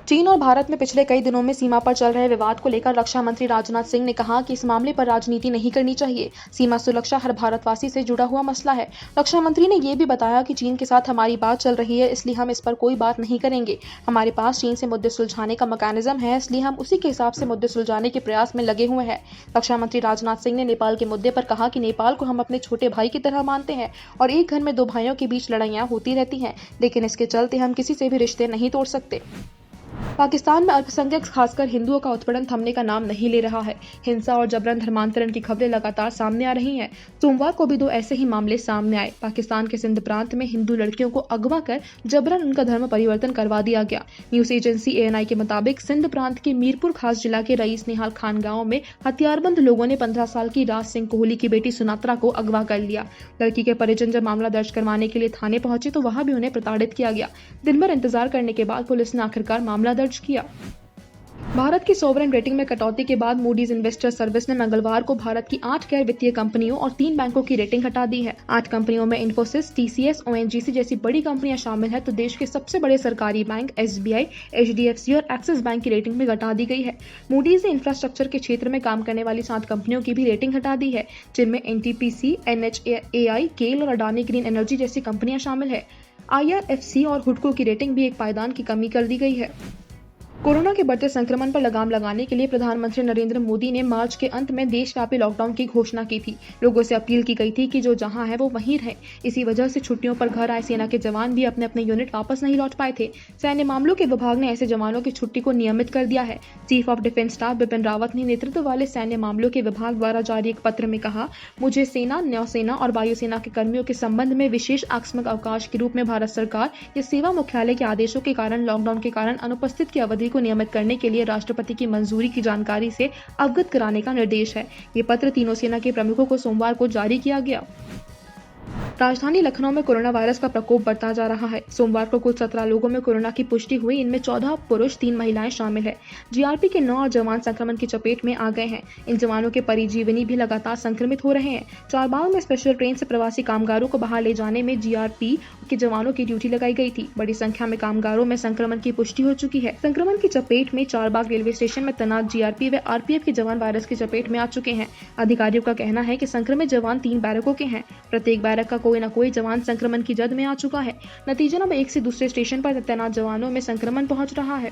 चीन और भारत में पिछले कई दिनों में सीमा पर चल रहे विवाद को लेकर रक्षा मंत्री राजनाथ सिंह ने कहा कि इस मामले पर राजनीति नहीं करनी चाहिए। सीमा सुरक्षा हर भारतवासी से जुड़ा हुआ मसला है। रक्षा मंत्री ने यह भी बताया कि चीन के साथ हमारी बात चल रही है, इसलिए हम इस पर कोई बात नहीं करेंगे। हमारे पास चीन से मुद्दे सुलझाने का मैकेनिज्म है, इसलिए हम उसी के हिसाब से मुद्दे सुलझाने के प्रयास में लगे हुए हैं। रक्षा मंत्री राजनाथ सिंह ने नेपाल के मुद्दे पर कहा कि नेपाल को हम अपने छोटे भाई की तरह मानते हैं और एक घर में दो भाइयों के बीच लड़ाइयां होती रहती हैं, लेकिन इसके चलते हम किसी से भी रिश्ते नहीं तोड़ सकते। पाकिस्तान में अल्पसंख्यक खासकर हिंदुओं का उत्पीड़न थमने का नाम नहीं ले रहा है। हिंसा और जबरन धर्मांतरण की खबरें लगातार सामने आ रही हैं। सोमवार को भी दो ऐसे ही मामले सामने आए। पाकिस्तान के सिंध प्रांत में हिंदू लड़कियों को अगवा कर जबरन उनका धर्म परिवर्तन करवा दिया गया। न्यूज एजेंसी ANI के मुताबिक सिंध प्रांत के मीरपुर खास जिला के रईस निहाल खान गाँव में हथियारबंद लोगों ने 15 साल की राज सिंह कोहली की बेटी सुनात्रा को अगवा कर लिया। लड़की के परिजन जब मामला दर्ज करवाने के लिए थाने पहुंचे तो वहां भी उन्हें प्रताड़ित किया गया। दिन भर इंतजार करने के बाद पुलिस ने आखिरकार मामला दर्ज किया। भारत की सोवरेन रेटिंग में कटौती के बाद मूडीज इन्वेस्टर सर्विस ने मंगलवार को भारत की 8 गैर वित्तीय कंपनियों और 3 बैंकों की रेटिंग हटा दी है। 8 कंपनियों में इन्फोसिस, TCS, ONGC जैसी बड़ी कंपनियां शामिल हैं, तो देश के सबसे बड़े सरकारी बैंक SBI, HDFC और एक्सिस बैंक की रेटिंग में घटा दी गई है। मूडीज ने इंफ्रास्ट्रक्चर के क्षेत्र में काम करने वाली 7 कंपनियों की भी रेटिंग हटा दी है, जिनमें NTPC, NHAI, केल और अडानी ग्रीन एनर्जी जैसी कंपनियां शामिल है। IRFC और हुडको की रेटिंग भी एक पायदान की कमी कर दी गई है। कोरोना के बढ़ते संक्रमण पर लगाम लगाने के लिए प्रधानमंत्री नरेंद्र मोदी ने मार्च के अंत में देशव्यापी लॉकडाउन की घोषणा की थी। लोगों से अपील की गई थी कि जो जहां है वो वहीं रहे। इसी वजह से छुट्टियों पर घर आए सेना के जवान भी अपने अपने यूनिट वापस नहीं लौट पाए थे। सैन्य मामलों के विभाग ने ऐसे जवानों की छुट्टी को नियमित कर दिया है। Chief of defence staff Bipin Rawat ने नेतृत्व वाले सैन्य मामलों के विभाग द्वारा जारी एक पत्र में कहा, मुझे सेना, नौसेना और वायुसेना के कर्मियों के संबंध में विशेष आकस्मिक अवकाश के रूप में भारत सरकार या सेवा मुख्यालय के आदेशों के कारण लॉकडाउन के कारण अनुपस्थित की अवधि को नियमित करने के लिए राष्ट्रपति की मंजूरी की जानकारी से अवगत कराने का निर्देश है। ये पत्र तीनों सेना के प्रमुखों को सोमवार को जारी किया गया। राजधानी लखनऊ में कोरोना वायरस का प्रकोप बढ़ता जा रहा है। सोमवार को कुल 17 लोगों में कोरोना की पुष्टि हुई। इनमें 14 पुरुष, 3 महिलाएं शामिल है। GRP के 9 जवान संक्रमण की चपेट में आ गए हैं। इन जवानों के परिजीवनी भी लगातार संक्रमित हो रहे हैं। चारबाग में स्पेशल ट्रेन से प्रवासी कामगारों को बाहर ले जाने में GRP के जवानों की ड्यूटी लगाई गई थी। बड़ी संख्या में कामगारों में संक्रमण की पुष्टि हो चुकी है। संक्रमण की चपेट में चारबाग रेलवे स्टेशन में तैनात GRP व RPF के जवान वायरस की चपेट में आ चुके हैं। अधिकारियों का कहना है कि संक्रमित जवान 3 बैरकों के हैं। प्रत्येक बैरक का कोई न कोई जवान संक्रमण की जद में आ चुका है। नतीजतन अब एक से दूसरे स्टेशन पर तैनात जवानों में संक्रमण पहुंच रहा है।